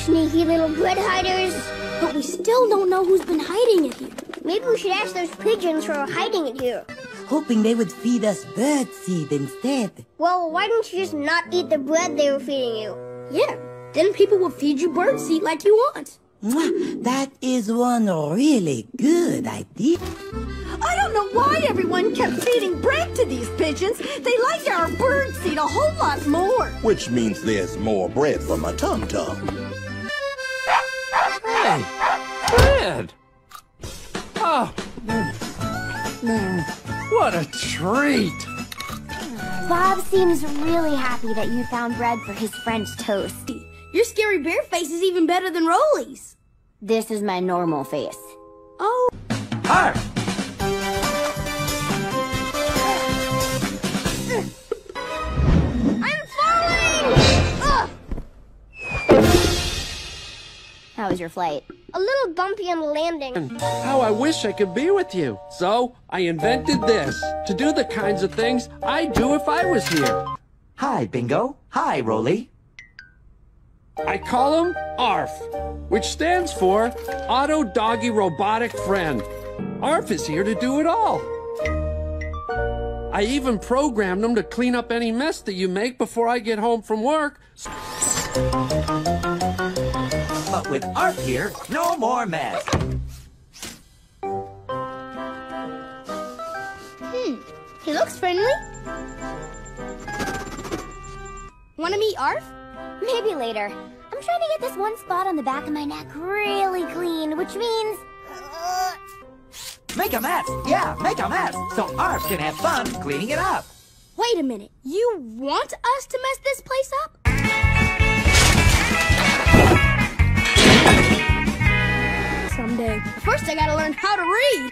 sneaky little bread hiders. But we still don't know who's been hiding it here. Maybe we should ask those pigeons who are hiding it here. Hoping they would feed us bird seed instead. Well, why don't you just not eat the bread they were feeding you? Yeah, then people will feed you bird seed like you want. Mwah, that is one really good idea. I don't know why everyone kept feeding bread to these pigeons. They like our bird seed a whole lot more. Which means there's more bread for my tum-tum. Hey, bread! Oh, what a treat! Bob seems really happy that you found bread for his French toast. Your scary bear face is even better than Rolly's. This is my normal face. Oh. Arf! I'm falling! Ugh! How was your flight? A little bumpy on the landing. How I wish I could be with you. So, I invented this, to do the kinds of things I'd do if I was here. Hi, Bingo. Hi, Rolly. I call him ARF, which stands for Auto Doggy Robotic Friend. ARF is here to do it all. I even programmed him to clean up any mess that you make before I get home from work. But with Arf here, no more mess. He looks friendly. Wanna meet Arf? Maybe later. I'm trying to get this one spot on the back of my neck really clean, which means... Make a mess! Yeah, make a mess! So Arf can have fun cleaning it up. Wait a minute. You want us to mess this place up? Someday. First, I gotta learn how to read.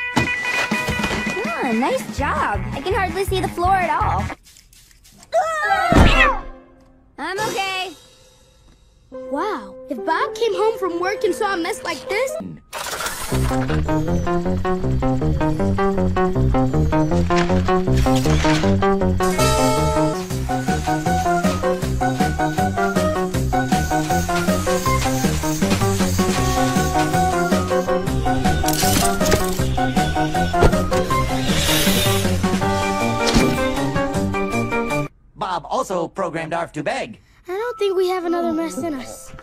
Oh, nice job. I can hardly see the floor at all. I'm okay. Wow. If Bob came home from work and saw a mess like this... Bob also programmed Arf to beg. I don't think we have another mess in us.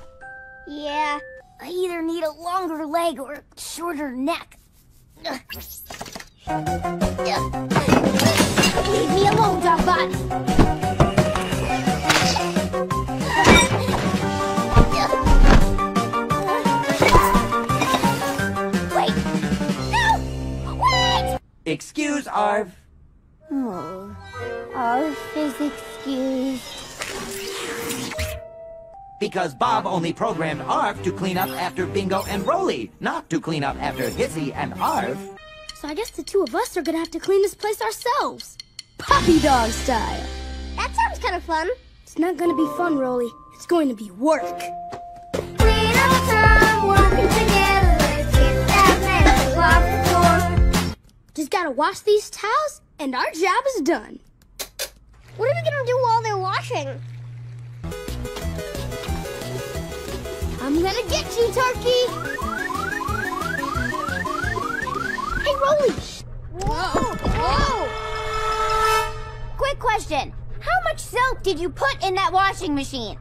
Yeah. I either need a longer leg or a shorter neck. Leave me alone, Dogbot. Wait! No! Wait! Excuse Arf. Oh, Arf is excused. Because Bob only programmed Arf to clean up after Bingo and Rolly, not to clean up after Hissy and Arf. So I guess the two of us are gonna have to clean this place ourselves. Puppy dog style. That sounds kind of fun. It's not gonna be fun, Rolly. It's going to be work. Clean up time, working together. Let's get that mess off the floor. Just gotta wash these towels, and our job is done. What are we gonna do while they're washing? I'm gonna get you, Turkey! Hey, Rolly! Whoa! Whoa! Quick question. How much soap did you put in that washing machine?